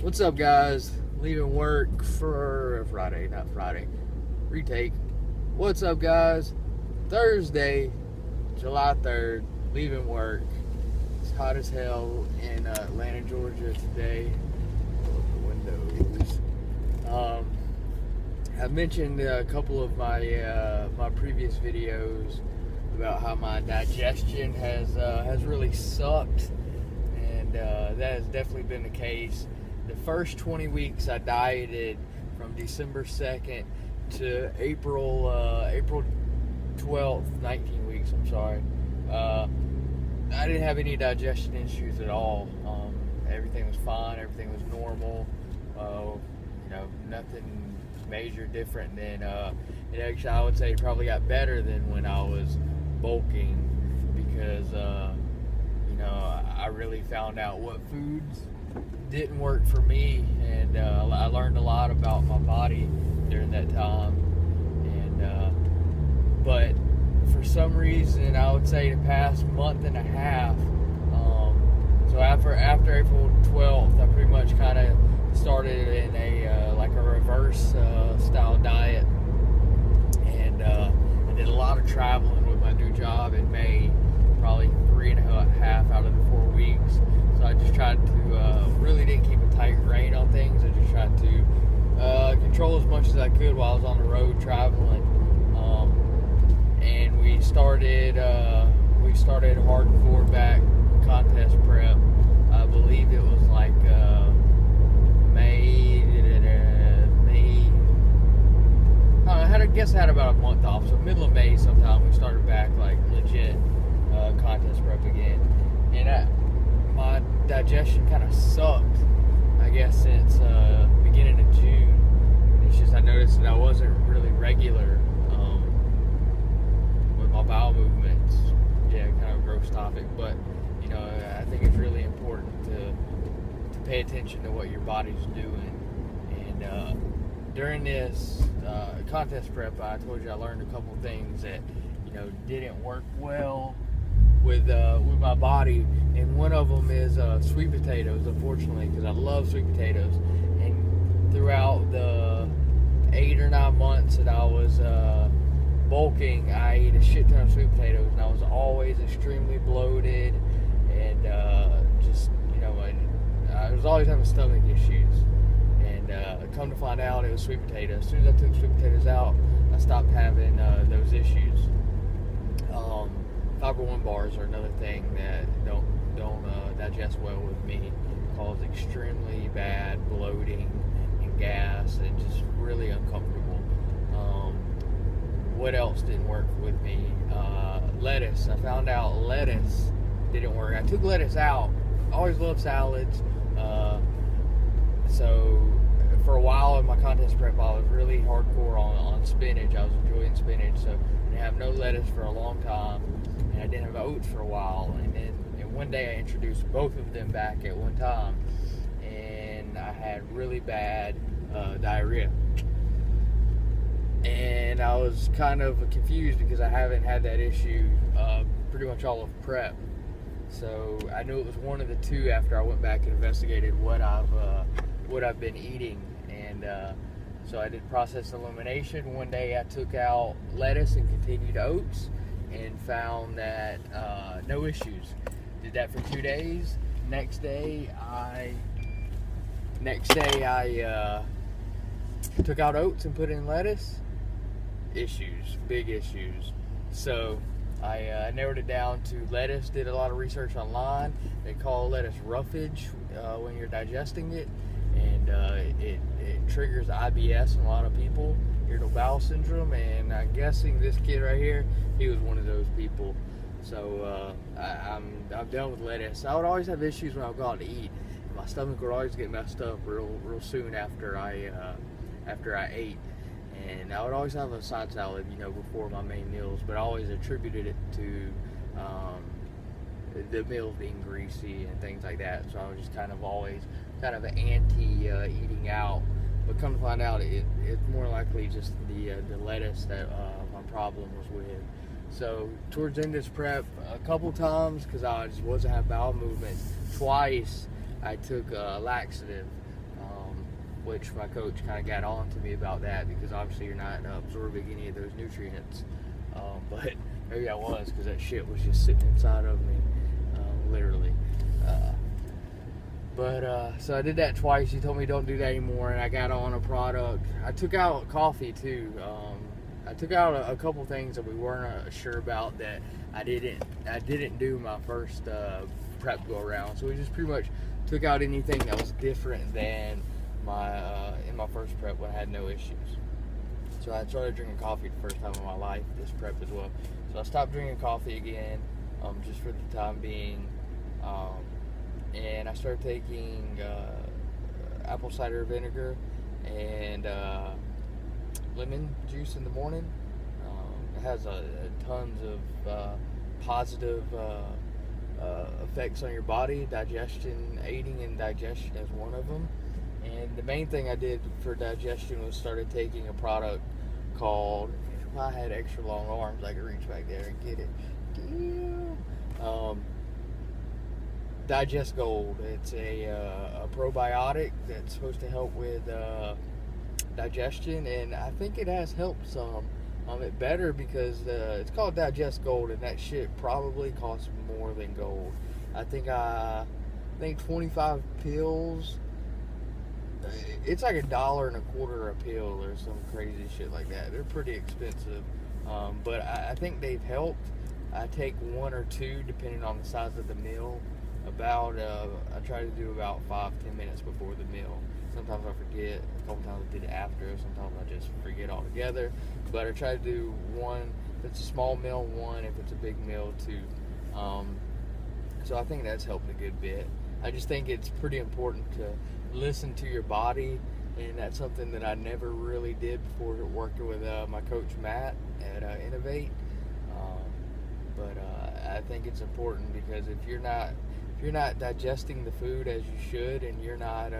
What's up, guys? Leaving work for Friday, not Friday. Retake. What's up, guys? Thursday, July 3rd, leaving work. It's hot as hell in Atlanta, Georgia today. Open the windows. I've mentioned a couple of my previous videos about how my digestion has really sucked, and that has definitely been the case. The first 20 weeks I dieted from December 2nd to April 12th, 19 weeks, I'm sorry. I didn't have any digestion issues at all. Everything was fine, everything was normal. Nothing major different than, it actually, I would say, probably got better than when I was bulking, because, I really found out what foods didn't work for me, and I learned a lot about my body during that time. And but for some reason, I would say the past month and a half, so after April 12th, I pretty much kind of started in a reverse style diet, and I did a lot of traveling with my new job in May, probably 3.5 out of the 4 weeks. So I just tried to, really didn't keep a tight rein on things. I just tried to control as much as I could while I was on the road traveling. And we started hardcore back contest prep. I believe it was like May. I guess I had about a month off. So middle of May sometime we started back like legit contest prep again. And my digestion kind of sucked, I guess, since beginning of June. It's just I noticed that I wasn't really regular with my bowel movements. Yeah, kind of a gross topic, but I think it's really important to pay attention to what your body's doing. And during this contest prep, I told you I learned a couple things that didn't work well with my body, and one of them is sweet potatoes, unfortunately, because I love sweet potatoes. And throughout the 8 or 9 months that I was bulking, I ate a shit ton of sweet potatoes, and I was always extremely bloated, and I was always having stomach issues. And come to find out, it was sweet potatoes. As soon as I took sweet potatoes out, I stopped having those issues. Fiber One bars are another thing that don't digest well with me. Cause extremely bad bloating and gas, and just really uncomfortable. What else didn't work with me? Lettuce. I found out lettuce didn't work. I took lettuce out. I always loved salads. So for a while in my contest prep, I was really hardcore on spinach. I was enjoying spinach, so I didn't have no lettuce for a long time, and I didn't have oats for a while. And then one day I introduced both of them back at one time, and I had really bad diarrhea. And I was kind of confused because I haven't had that issue pretty much all of prep. So I knew it was one of the two after I went back and investigated what I've been eating. And so I did process elimination. One day I took out lettuce and continued oats, and found that no issues. Did that for 2 days. Next day I took out oats and put in lettuce. Issues, big issues. So I narrowed it down to lettuce. Did a lot of research online. They call lettuce roughage when you're digesting it, and it triggers IBS in a lot of people, irritable bowel syndrome. And I'm guessing this kid right here, he was one of those people. So I'm done with lettuce. I would always have issues when I would go out to eat. My stomach would always get messed up real soon after I ate. And I would always have a side salad, before my main meals, but I always attributed it to the meals being greasy and things like that. So I was just always anti-eating out. But come to find out, it's more likely just the lettuce that my problem was with. So towards the end of this prep, a couple times, because I just wasn't having bowel movement, twice I took a laxative. which my coach kind of got on to me about that, because obviously you're not absorbing any of those nutrients. But maybe I was, because that shit was just sitting inside of me, literally. So I did that twice. He told me don't do that anymore, and I got on a product. I took out coffee too. I took out a couple things that we weren't sure about that I didn't do my first prep go around. So we just pretty much took out anything that was different than my in my first prep when I had no issues. So I started drinking coffee the first time in my life, this prep as well. So I stopped drinking coffee again, just for the time being. And I started taking apple cider vinegar and lemon juice in the morning. It has tons of positive effects on your body. Digestion, aiding in digestion is one of them. And the main thing I did for digestion was started taking a product called, if I had extra long arms, I could reach back there and get it. Digest Gold. It's a probiotic that's supposed to help with digestion, and I think it has helped some. It better because it's called Digest Gold, and that shit probably costs more than gold. I think 25 pills. It's like $1.25 a pill or some crazy shit like that. They're pretty expensive, but I think they've helped. I take 1 or 2 depending on the size of the meal. I try to do about 5-10 minutes before the meal. Sometimes I forget. A couple times I did it after. Sometimes I just forget altogether. But I try to do 1 if it's a small meal, 1 if it's a big meal, 2. So I think that's helped a good bit. I just think it's pretty important to listen to your body, and that's something that I never really did before working with my coach Matt at Innovate. But I think it's important, because if you're not digesting the food as you should, and you're not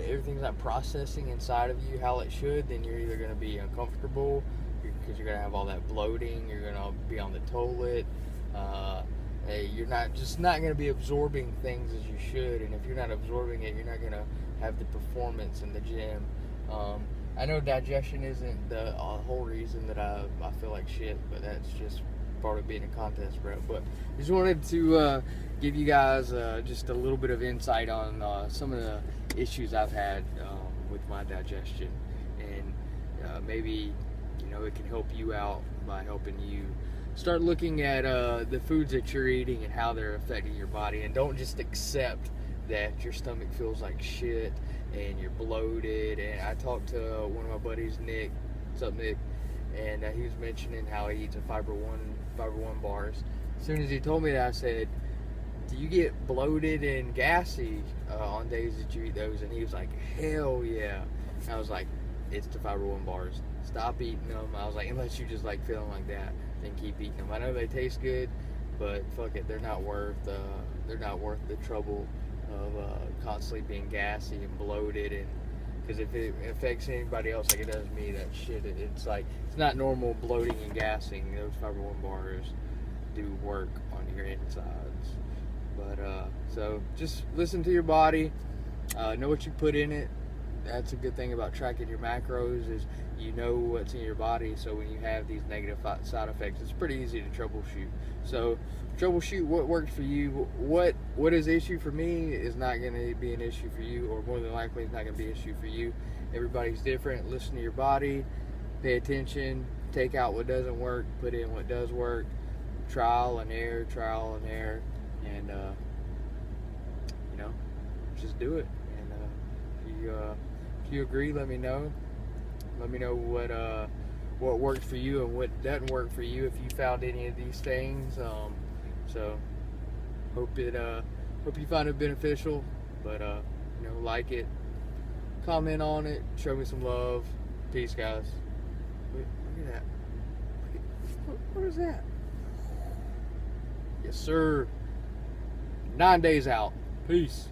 everything's not processing inside of you how it should, then you're either going to be uncomfortable because you're going to have all that bloating, you're going to be on the toilet, you're not going to be absorbing things as you should, and if you're not absorbing it, you're not going to have the performance in the gym. I know digestion isn't the whole reason that I feel like shit, but that's just part of being a contest prep. But I just wanted to give you guys just a little bit of insight on some of the issues I've had with my digestion, and maybe it can help you out by helping you start looking at the foods that you're eating and how they're affecting your body, and don't just accept that your stomach feels like shit and you're bloated. And I talked to one of my buddies, Nick. What's up, Nick? And he was mentioning how he eats a fiber one bars. As soon as he told me that, I said, do you get bloated and gassy on days that you eat those? And he was like, hell yeah. And I was like, it's the fiber one bars. Stop eating them. I was like, unless you just like feeling like that, then keep eating them. I know they taste good, but fuck it, they're not worth the trouble of constantly being gassy and bloated. And because if it affects anybody else like it does me, that shit, it's like, it's not normal bloating and gassing. Those fiber one bars do work on your insides. But so just listen to your body, know what you put in it. That's a good thing about tracking your macros, is you know what's in your body, so when you have these negative side effects, it's pretty easy to troubleshoot. So troubleshoot what works for you. What is an issue for me is not going to be an issue for you, or more than likely it's not going to be an issue for you. Everybody's different. Listen to your body, pay attention, take out what doesn't work, put in what does work. Trial and error, and just do it. And if you agree, let me know. Let me know what worked for you and what doesn't work for you, if you found any of these things. So hope you find it beneficial. But like it, comment on it, show me some love. Peace, guys. Wait, look at that. What is that? Yes, sir. 9 days out. Peace.